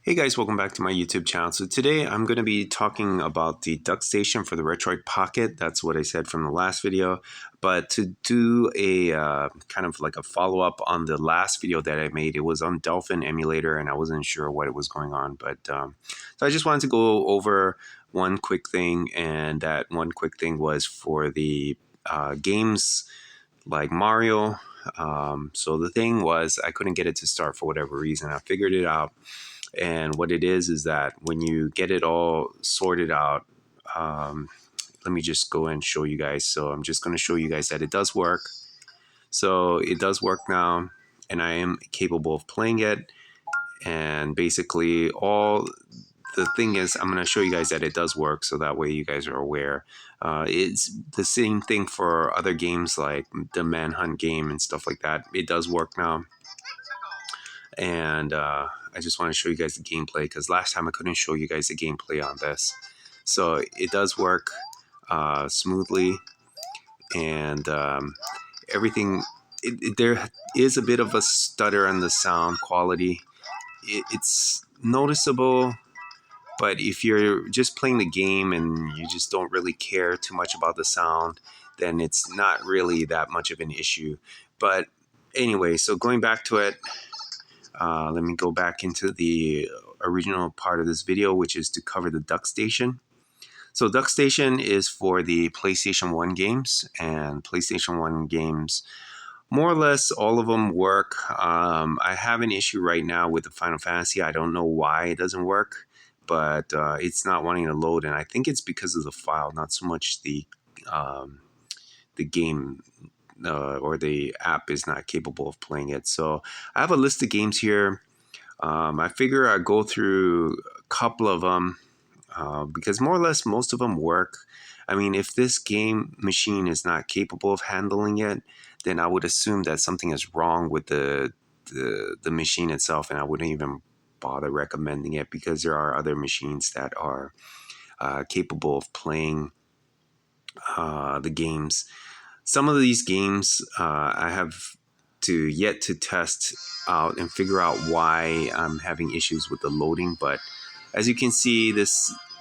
Hey guys, welcome back to my YouTube channel. So today I'm going to be talking about the Duckstation for the Retroid Pocket. That's what I said from the last video. But to do a kind of like a follow-up on the last video that I made, it was on Dolphin emulator and I wasn't sure what was going on. But so I just wanted to go over one quick thing, and that one quick thing was for the games like Mario. So the thing was I couldn't get it to start for whatever reason. I figured it out. And what it is that when you get it all sorted out, let me just go and show you guys. So I'm just going to show you guys that it does work. So it does work now, and I am capable of playing it. And basically, all the thing is, I'm going to show you guys that it does work, so that way you guys are aware. It's the same thing for other games like the Manhunt game and stuff like that. It does work now. And I just want to show you guys the gameplay, because last time I couldn't show you guys the gameplay on this. So it does work smoothly, and everything. There is a bit of a stutter on the sound quality. It's noticeable, but if you're just playing the game and you just don't really care too much about the sound, then it's not really that much of an issue. But anyway, so going back to it, let me go back into the original part of this video, which is to cover the Duckstation. So Duckstation is for the PlayStation 1 games, and PlayStation 1 games, more or less all of them work. I have an issue right now with the Final Fantasy. I don't know why it doesn't work, but it's not wanting to load, and I think it's because of the file, not so much the game or the app is not capable of playing it. So I have a list of games here. I figure I go through a couple of them because more or less most of them work. I mean, if this game machine is not capable of handling it, then I would assume that something is wrong with the machine itself, and I wouldn't even bother recommending it, because there are other machines that are capable of playing the games. Some of these games I have yet to test out and figure out why I'm having issues with the loading. But as you can see,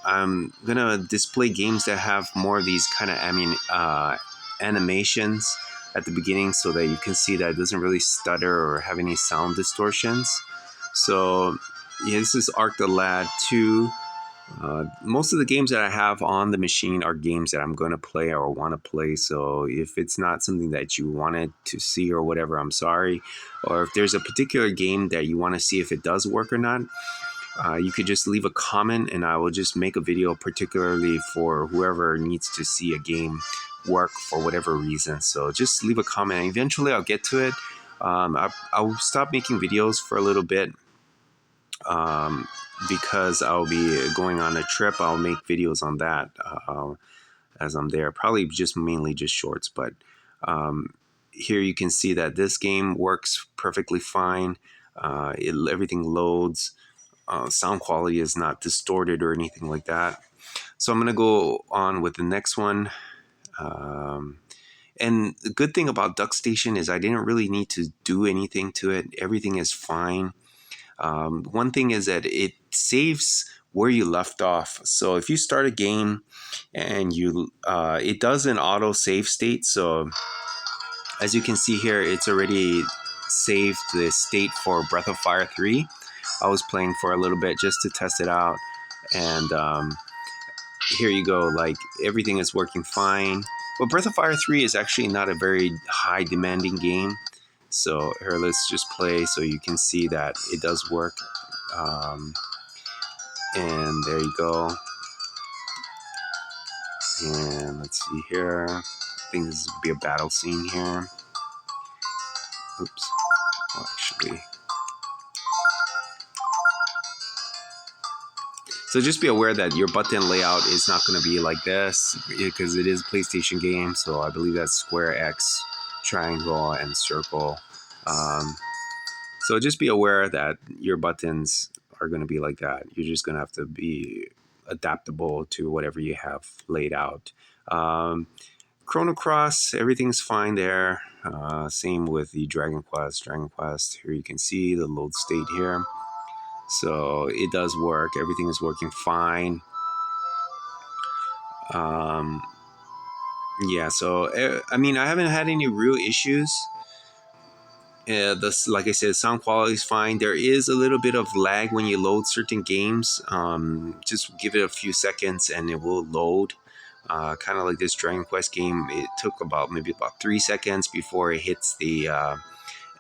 I'm gonna display games that have more of these kind of animations at the beginning, so that you can see that it doesn't really stutter or have any sound distortions. So yeah, this is Arc the Lad 2. Most of the games that I have on the machine are games that I'm going to play or want to play. So if it's not something that you wanted to see or whatever, I'm sorry. Or if there's a particular game that you want to see if it does work or not, you could just leave a comment, and I will just make a video particularly for whoever needs to see a game work for whatever reason. So just leave a comment, and eventually I'll get to it. I'll stop making videos for a little bit. Because I'll be going on a trip. I'll make videos on that as I'm there. Probably just mainly just shorts, but here you can see that this game works perfectly fine. Everything loads. Sound quality is not distorted or anything like that. So I'm going to go on with the next one. And the good thing about Duckstation is I didn't really need to do anything to it. Everything is fine. One thing is that it saves where you left off. So if you start a game and it does an auto save state. So as you can see here, it's already saved the state for Breath of Fire 3. I was playing for a little bit just to test it out. And here you go, like everything is working fine. But Breath of Fire 3 is actually not a very high demanding game. So here, let's just play so you can see that it does work. And there you go. And let's see here. I think this would be a battle scene here. Oops. Oh, actually. So just be aware that your button layout is not going to be like this, because it is a PlayStation game. So I believe that's square, X, triangle, and circle. So just be aware that your buttons are going to be like that. You're just going to have to be adaptable to whatever you have laid out. Chrono Cross, everything's fine there. Same with the Dragon Quest. Here you can see the load state here. So it does work. Everything is working fine. Yeah, so I mean, I haven't had any real issues. This, like I said, sound quality is fine. There is a little bit of lag when you load certain games. Just give it a few seconds and it will load. Kind of like this Dragon Quest game, it took maybe about 3 seconds before it hits the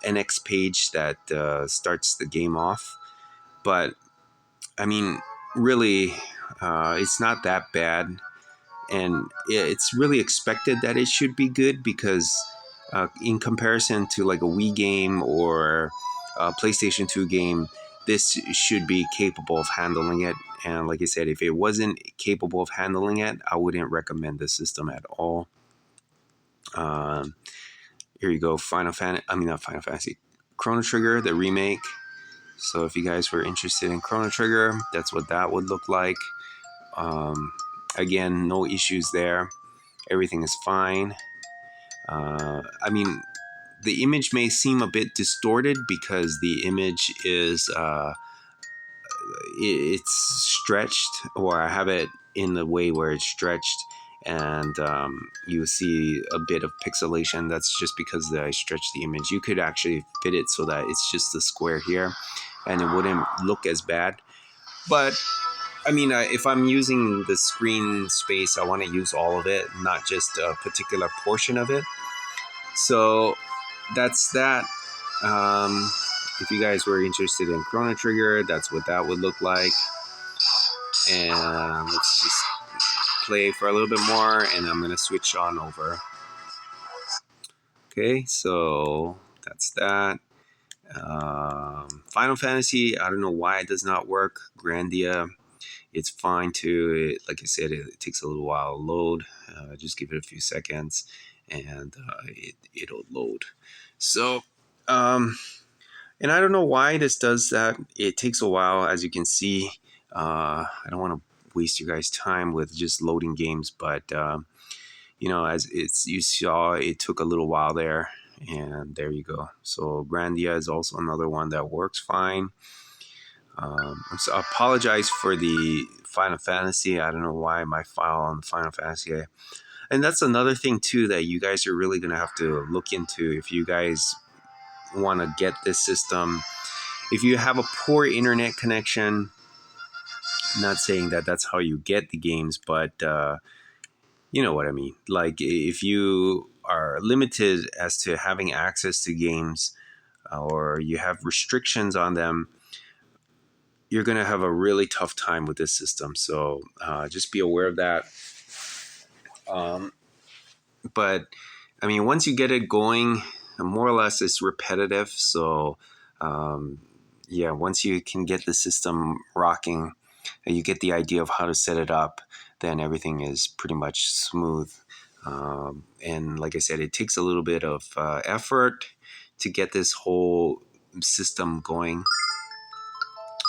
NX page that starts the game off. But I mean, really, it's not that bad, and it's really expected that it should be good because, in comparison to like a Wii game or a PlayStation 2 game, this should be capable of handling it. And like I said, if it wasn't capable of handling it, I wouldn't recommend the system at all. Here you go, not Final Fantasy, Chrono Trigger, the remake. So if you guys were interested in Chrono Trigger, that's what that would look like. Again, no issues there. Everything is fine. I mean, the image may seem a bit distorted because the image is it's stretched, or I have it in the way where it's stretched, and you see a bit of pixelation. That's just because I stretched the image. You could actually fit it so that it's just a square here, and it wouldn't look as bad. But I mean, if I'm using the screen space, I want to use all of it, not just a particular portion of it. So that's that. If you guys were interested in Chrono Trigger, that's what that would look like. And let's just play for a little bit more, and I'm going to switch on over. Okay, so that's that. Final Fantasy, I don't know why it does not work. Grandia, it's fine too. Like I said, it takes a little while to load. Just give it a few seconds, and it'll load. So, and I don't know why this does that. It takes a while, as you can see. I don't want to waste you guys' time with just loading games, but as you saw, it took a little while there, and there you go. So Grandia is also another one that works fine. So I apologize for the Final Fantasy. I don't know why my file on the Final Fantasy. And that's another thing too that you guys are really gonna have to look into if you guys want to get this system. If you have a poor internet connection, I'm not saying that that's how you get the games, but you know what I mean. Like if you are limited as to having access to games, or you have restrictions on them, you're going to have a really tough time with this system. So just be aware of that. But I mean, once you get it going, more or less it's repetitive. So yeah, once you can get the system rocking and you get the idea of how to set it up, then everything is pretty much smooth. And like I said, it takes a little bit of effort to get this whole system going.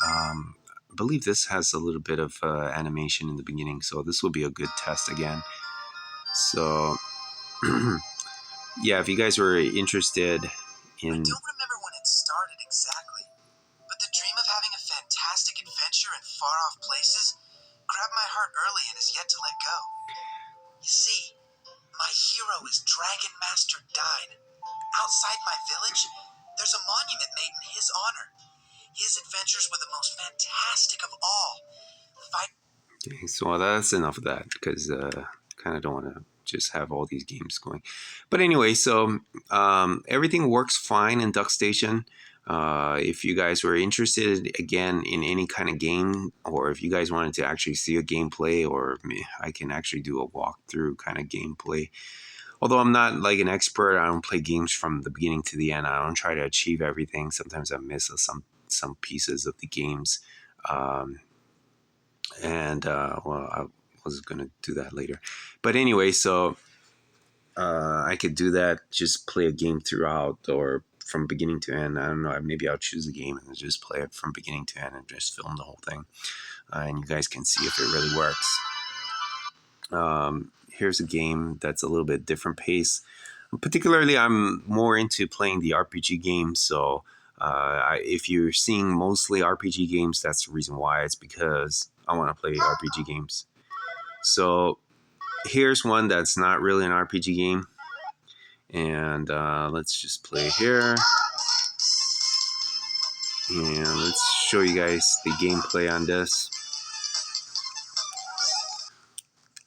I believe this has a little bit of animation in the beginning, so this will be a good test again. So yeah, if you guys were interested in... I don't remember when it started exactly, but the dream of having a fantastic adventure in far-off places grabbed my heart early and is yet to let go. You see, my hero is Dragon Master Dine. Outside my village, there's a monument made in his honor. His adventures were the most fantastic of all. Okay, so that's enough of that, because kind of don't want to just have all these games going. But anyway, so everything works fine in Duckstation. If you guys were interested, again, in any kind of game, or if you guys wanted to actually see a gameplay, or I can actually do a walkthrough kind of gameplay. Although I'm not like an expert, I don't play games from the beginning to the end. I don't try to achieve everything. Sometimes I miss some pieces of the games. Well, I was going to do that later. But anyway, so I could do that, just play a game throughout or from beginning to end. I don't know, maybe I'll choose a game and just play it from beginning to end and just film the whole thing. And you guys can see if it really works. Here's a game that's a little bit different pace. Particularly, I'm more into playing the RPG games, so If you're seeing mostly RPG games, that's the reason why. It's because I want to play RPG games. So here's one that's not really an RPG game. And let's just play here. And let's show you guys the gameplay on this.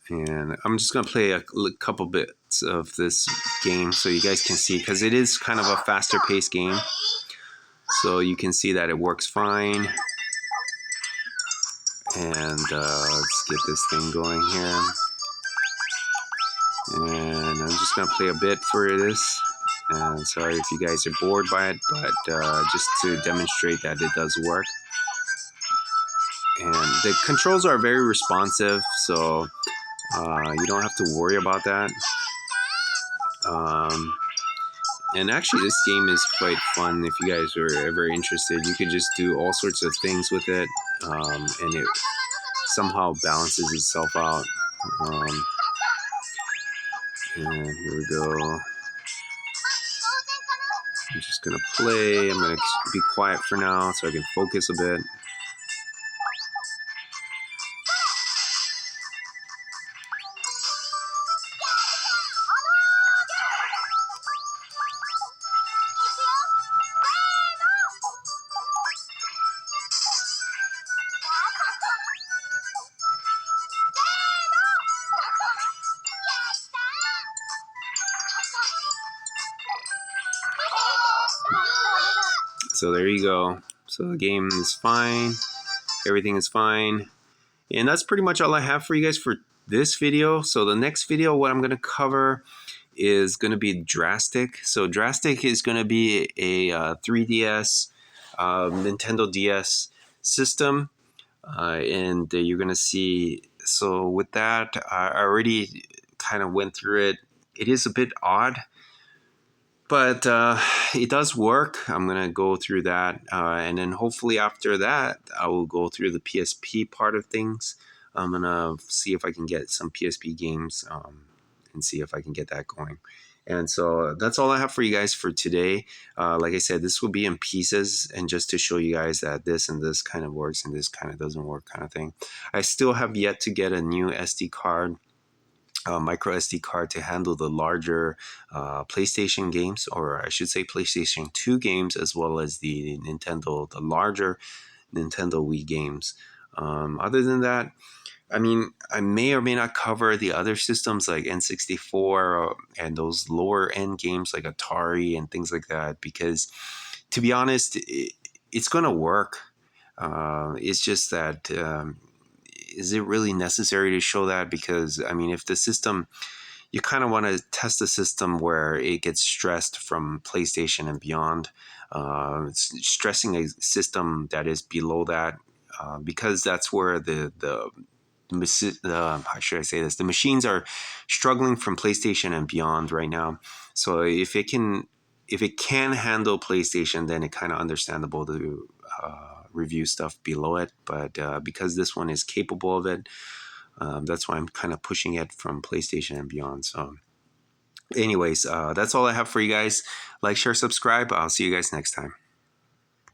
And I'm just going to play a couple bits of this game so you guys can see, because it is kind of a faster paced game. So you can see that it works fine. And let's get this thing going here. And I'm just going to play a bit for this. And sorry if you guys are bored by it, but just to demonstrate that it does work. And the controls are very responsive, so you don't have to worry about that. And actually, this game is quite fun. If you guys are ever interested, you could just do all sorts of things with it, and it somehow balances itself out. And here we go. I'm just gonna play. I'm gonna be quiet for now so I can focus a bit. So there you go. So the game is fine. Everything is fine. And that's pretty much all I have for you guys for this video. So the next video, what I'm going to cover is going to be Drastic. So Drastic is going to be a 3DS, Nintendo DS system. And you're going to see, so with that, I already kind of went through it. It is a bit odd, but it does work. I'm going to go through that. And then hopefully after that, I will go through the PSP part of things. I'm going to see if I can get some PSP games and see if I can get that going. And so that's all I have for you guys for today. Like I said, this will be in pieces and just to show you guys that this and this kind of works and this kind of doesn't work kind of thing. I still have yet to get a new SD card. Micro SD card to handle the larger PlayStation games, or I should say PlayStation 2 games, as well as the larger Nintendo Wii games. Other than that, I mean, I may or may not cover the other systems like N64 and those lower end games like Atari and things like that, because to be honest, it's going to work. It's just that is it really necessary to show that? Because I mean, if the system, you kind of want to test the system where it gets stressed from PlayStation and beyond. Stressing a system that is below that, because that's where how should I say this? The machines are struggling from PlayStation and beyond right now. So if it can handle PlayStation, then it kind of understandable to review stuff below it. But because this one is capable of it, that's why I'm kind of pushing it from PlayStation and beyond. So anyways, that's all I have for you guys. Like, share, subscribe. I'll see you guys next time.